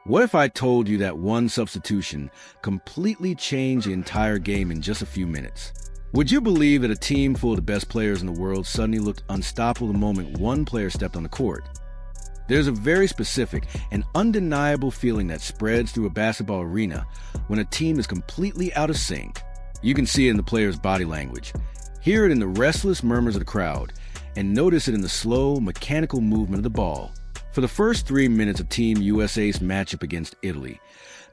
What if I told you that one substitution completely changed the entire game in just a few minutes? Would you believe that a team full of the best players in the world suddenly looked unstoppable the moment one player stepped on the court? There's a very specific and undeniable feeling that spreads through a basketball arena when a team is completely out of sync. You can see it in the players' body language, hear it in the restless murmurs of the crowd, and notice it in the slow, mechanical movement of the ball. For the first 3 minutes of Team USA's matchup against Italy,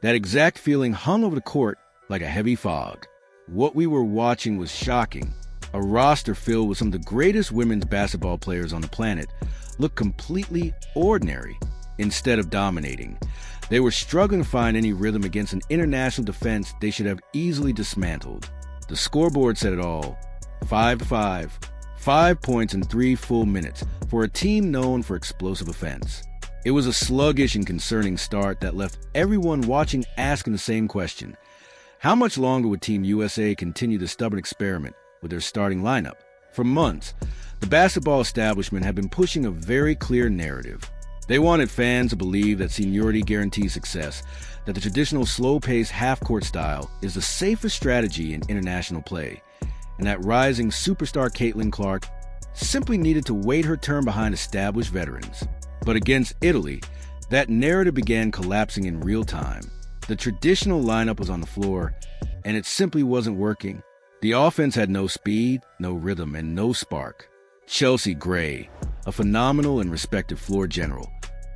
that exact feeling hung over the court like a heavy fog. What we were watching was shocking. A roster filled with some of the greatest women's basketball players on the planet looked completely ordinary instead of dominating. They were struggling to find any rhythm against an international defense they should have easily dismantled. The scoreboard said it all. 5-5. 5 points in 3 full minutes for a team known for explosive offense. It was a sluggish and concerning start that left everyone watching asking the same question. How much longer would Team USA continue the stubborn experiment with their starting lineup? For months, the basketball establishment had been pushing a very clear narrative. They wanted fans to believe that seniority guarantees success, that the traditional slow-paced half-court style is the safest strategy in international play, and that rising superstar Caitlin Clark simply needed to wait her turn behind established veterans. But against Italy, that narrative began collapsing in real time. The traditional lineup was on the floor, and it simply wasn't working. The offense had no speed, no rhythm, and no spark. Chelsea Gray, a phenomenal and respected floor general,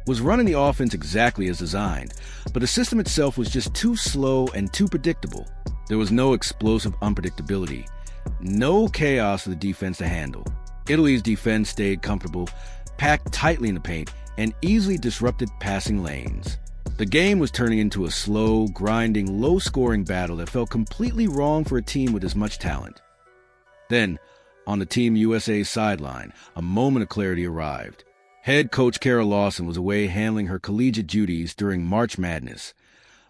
was running the offense exactly as designed, but the system itself was just too slow and too predictable. There was no explosive unpredictability, no chaos for the defense to handle. Italy's defense stayed comfortable, packed tightly in the paint, and easily disrupted passing lanes. The game was turning into a slow, grinding, low-scoring battle that felt completely wrong for a team with as much talent. Then, on the Team USA sideline, a moment of clarity arrived. Head coach Kara Lawson was away handling her collegiate duties during March Madness,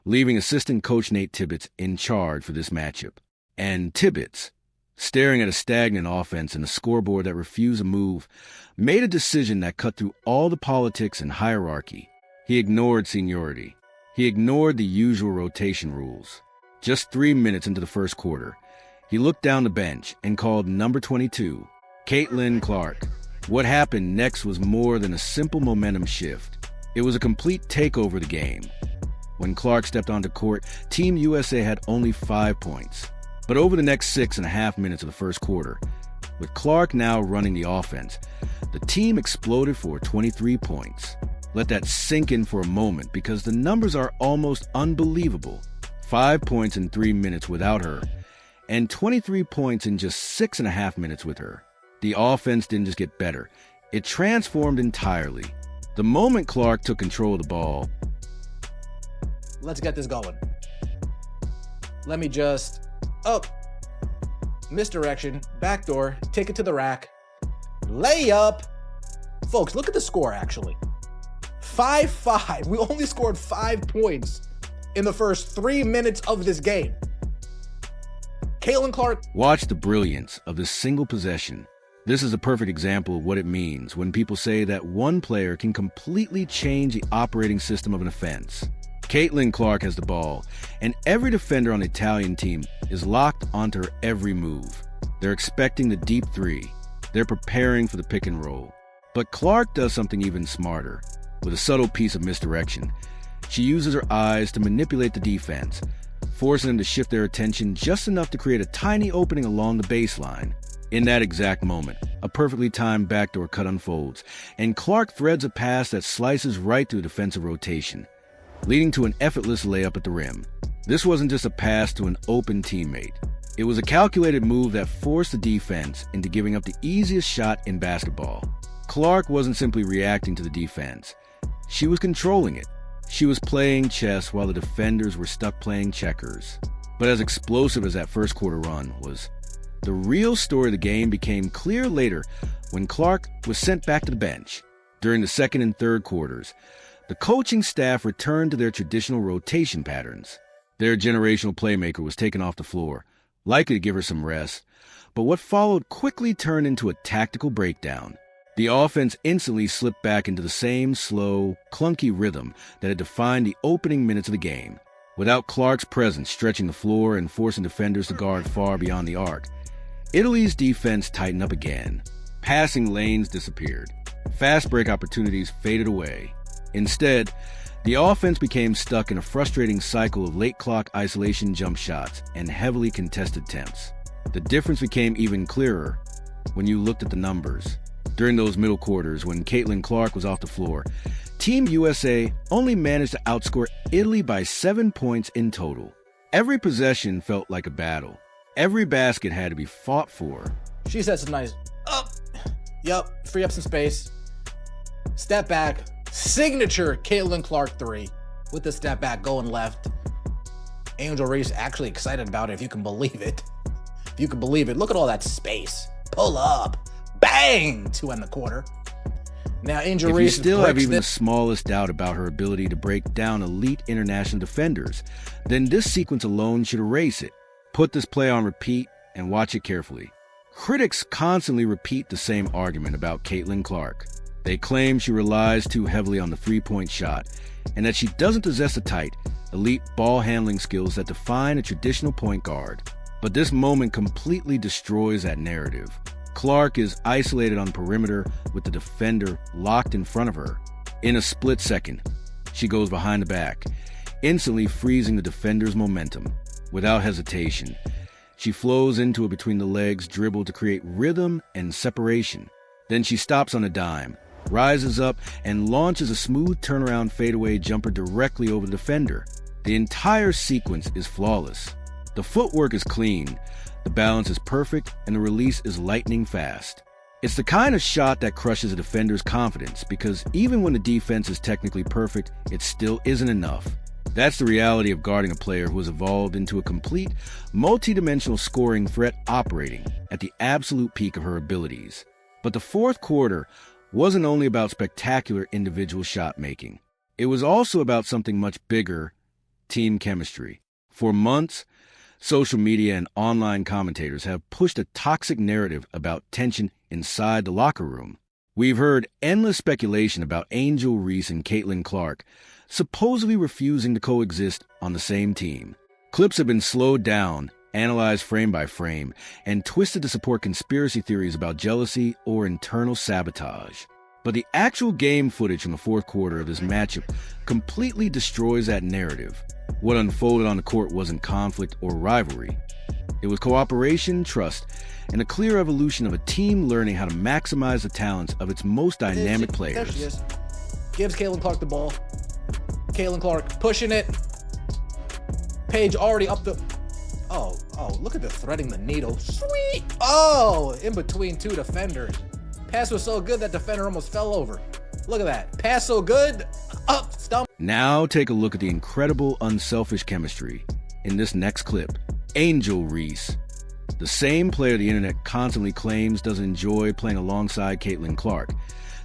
leaving assistant coach Nate Tibbetts in charge for this matchup. And Tibbetts, staring at a stagnant offense and a scoreboard that refused to move, made a decision that cut through all the politics and hierarchy. He ignored seniority. He ignored the usual rotation rules. Just 3 minutes into the first quarter, he looked down the bench and called number 22, Caitlin Clark. What happened next was more than a simple momentum shift. It was a complete takeover of the game. When Clark stepped onto court, Team USA had only 5 points. But over the next 6.5 minutes of the first quarter, with Clark now running the offense, the team exploded for 23 points. Let that sink in for a moment because the numbers are almost unbelievable. 5 points in 3 minutes without her, and 23 points in just 6.5 minutes with her. The offense didn't just get better, it transformed entirely. The moment Clark took control of the ball, let's get this going. Let me just, misdirection, backdoor, take it to the rack, layup. Folks, look at the score actually. 5-5. We only scored 5 points in the first 3 minutes of this game. Caitlin Clark. Watch the brilliance of this single possession. This is a perfect example of what it means when people say that one player can completely change the operating system of an offense. Caitlin Clark has the ball, and every defender on the Italian team is locked onto her every move. They're expecting the deep three. They're preparing for the pick and roll. But Clark does something even smarter. With a subtle piece of misdirection, she uses her eyes to manipulate the defense, forcing them to shift their attention just enough to create a tiny opening along the baseline. In that exact moment, a perfectly timed backdoor cut unfolds, and Clark threads a pass that slices right through defensive rotation, leading to an effortless layup at the rim. This wasn't just a pass to an open teammate. It was a calculated move that forced the defense into giving up the easiest shot in basketball. Clark wasn't simply reacting to the defense. She was controlling it. She was playing chess while the defenders were stuck playing checkers. But as explosive as that first quarter run was, the real story of the game became clear later when Clark was sent back to the bench. During the second and third quarters, the coaching staff returned to their traditional rotation patterns. Their generational playmaker was taken off the floor, likely to give her some rest, But what followed quickly turned into a tactical breakdown. The offense instantly slipped back into the same slow, clunky rhythm that had defined the opening minutes of the game. Without Clark's presence stretching the floor and forcing defenders to guard far beyond the arc, Italy's defense tightened up again. Passing lanes disappeared. Fast break opportunities faded away. Instead, the offense became stuck in a frustrating cycle of late clock isolation jump shots and heavily contested attempts. The difference became even clearer when you looked at the numbers. During those middle quarters, when Caitlin Clark was off the floor, Team USA only managed to outscore Italy by 7 points in total. Every possession felt like a battle. Every basket had to be fought for. She sets a nice up. Yup, free up some space. Step back. Signature Caitlin Clark 3 with the step back going left. Angel Reese actually excited about it, if you can believe it. If you can believe it. Look at all that space. Pull up. Bang! To end the quarter. Now Angel Reese. If you still have even the smallest doubt about her ability to break down elite international defenders, then this sequence alone should erase it. Put this play on repeat and watch it carefully. Critics constantly repeat the same argument about Caitlin Clark. They claim she relies too heavily on the three-point shot and that she doesn't possess the tight, elite ball-handling skills that define a traditional point guard. But this moment completely destroys that narrative. Clark is isolated on the perimeter with the defender locked in front of her. In a split second, she goes behind the back, instantly freezing the defender's momentum. Without hesitation, she flows into it between the legs, dribble to create rhythm and separation. Then she stops on a dime, rises up, and launches a smooth turnaround fadeaway jumper directly over the defender. The entire sequence is flawless. The footwork is clean, the balance is perfect, and the release is lightning fast. It's the kind of shot that crushes a defender's confidence because even when the defense is technically perfect, it still isn't enough. That's the reality of guarding a player who has evolved into a complete, multi-dimensional scoring threat operating at the absolute peak of her abilities. But the fourth quarter wasn't only about spectacular individual shot making. It was also about something much bigger: team chemistry. For months, social media and online commentators have pushed a toxic narrative about tension inside the locker room. We've heard endless speculation about Angel Reese and Caitlin Clark supposedly refusing to coexist on the same team. Clips have been slowed down, analyzed frame by frame, and twisted to support conspiracy theories about jealousy or internal sabotage. But the actual game footage from the fourth quarter of this matchup completely destroys that narrative. What unfolded on the court wasn't conflict or rivalry. It was cooperation, trust, and a clear evolution of a team learning how to maximize the talents of its most dynamic players. There she is. Gives Caitlin Clark the ball. Caitlin Clark pushing it. Paige already up the... Oh, look at the threading the needle. Sweet! Oh, in between two defenders. Pass was so good that defender almost fell over. Look at that. Pass so good. Up, stump. Now take a look at the incredible unselfish chemistry in this next clip. Angel Reese, the same player the internet constantly claims doesn't enjoy playing alongside Caitlin Clark,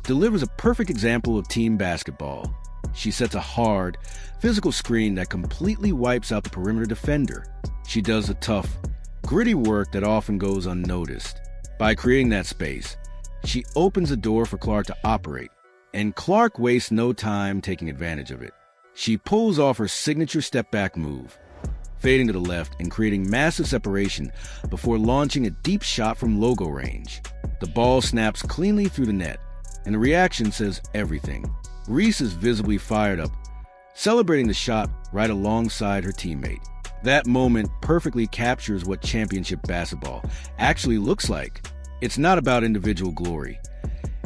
delivers a perfect example of team basketball. She sets a hard, physical screen that completely wipes out the perimeter defender. She does the tough, gritty work that often goes unnoticed. By creating that space, she opens the door for Clark to operate, and Clark wastes no time taking advantage of it. She pulls off her signature step-back move, fading to the left and creating massive separation before launching a deep shot from logo range. The ball snaps cleanly through the net, and the reaction says everything. Reese is visibly fired up, celebrating the shot right alongside her teammate. That moment perfectly captures what championship basketball actually looks like. It's not about individual glory.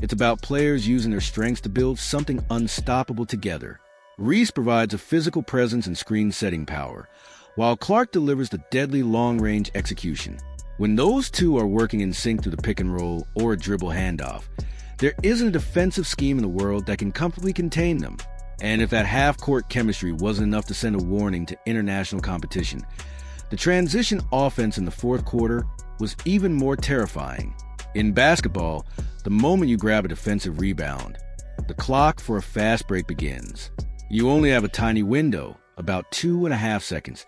It's about players using their strengths to build something unstoppable together. Reese provides a physical presence and screen-setting power, while Clark delivers the deadly long-range execution. When those two are working in sync through the pick and roll or a dribble handoff, there isn't a defensive scheme in the world that can comfortably contain them. And if that half-court chemistry wasn't enough to send a warning to international competition, the transition offense in the fourth quarter was even more terrifying. In basketball, the moment you grab a defensive rebound, the clock for a fast break begins. You only have a tiny window, about 2.5 seconds,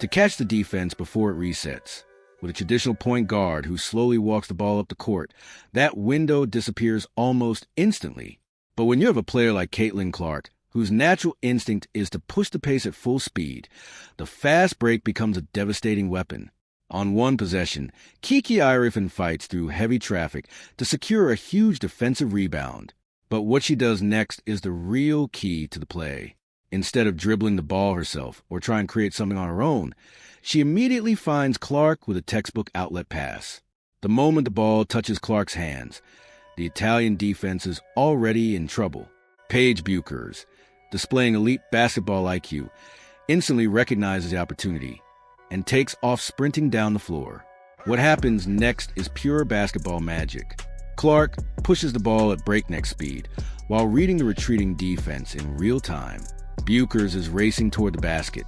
to catch the defense before it resets. with a traditional point guard who slowly walks the ball up the court, that window disappears almost instantly. But when you have a player like Caitlin Clark, whose natural instinct is to push the pace at full speed, the fast break becomes a devastating weapon. On one possession, Kiki Irifen fights through heavy traffic to secure a huge defensive rebound. But what she does next is the real key to the play. Instead of dribbling the ball herself or trying to create something on her own, she immediately finds Clark with a textbook outlet pass. The moment the ball touches Clark's hands, the Italian defense is already in trouble. Paige Buchers, displaying elite basketball IQ, instantly recognizes the opportunity and takes off sprinting down the floor. What happens next is pure basketball magic. Clark pushes the ball at breakneck speed while reading the retreating defense in real time. Buchers is racing toward the basket,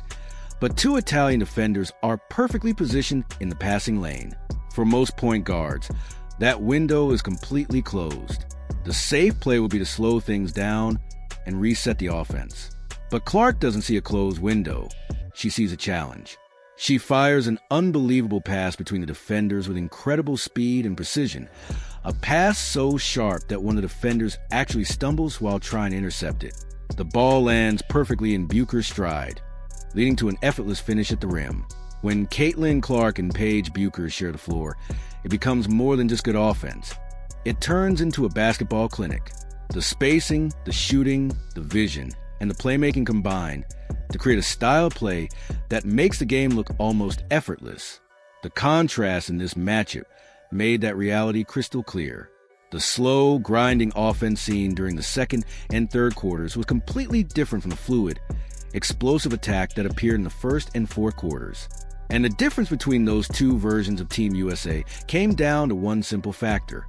but two Italian defenders are perfectly positioned in the passing lane. For most point guards, that window is completely closed. The safe play will be to slow things down and reset the offense. But Clark doesn't see a closed window. She sees a challenge. She fires an unbelievable pass between the defenders with incredible speed and precision, a pass so sharp that one of the defenders actually stumbles while trying to intercept it. The ball lands perfectly in Bucher's stride, leading to an effortless finish at the rim. When Caitlin Clark and Paige Buchers share the floor, it becomes more than just good offense. It turns into a basketball clinic. The spacing, the shooting, the vision, and the playmaking combine to create a style of play that makes the game look almost effortless. The contrast in this matchup made that reality crystal clear. The slow, grinding offense seen during the second and third quarters was completely different from the fluid, explosive attack that appeared in the first and fourth quarters. And the difference between those two versions of Team USA came down to one simple factor: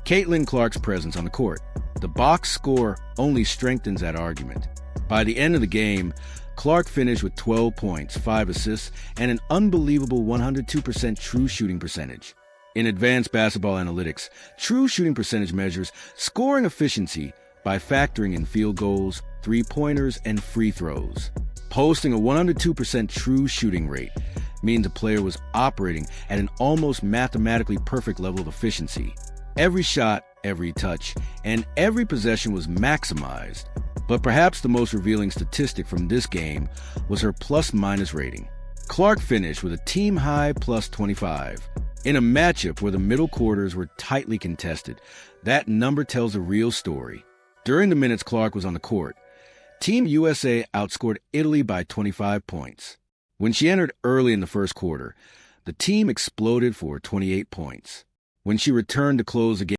Caitlin Clark's presence on the court. The box score only strengthens that argument. By the end of the game, Clark finished with 12 points, 5 assists, and an unbelievable 102% true shooting percentage. In advanced basketball analytics, true shooting percentage measures scoring efficiency by factoring in field goals, three-pointers, and free throws. Posting a 102% true shooting rate means a player was operating at an almost mathematically perfect level of efficiency. Every shot, every touch, and every possession was maximized. But perhaps the most revealing statistic from this game was her plus-minus rating. Clark finished with a team-high plus 25. In a matchup where the middle quarters were tightly contested, that number tells a real story. During the minutes Clark was on the court, Team USA outscored Italy by 25 points. When she entered early in the first quarter, the team exploded for 28 points. When she returned to close the game,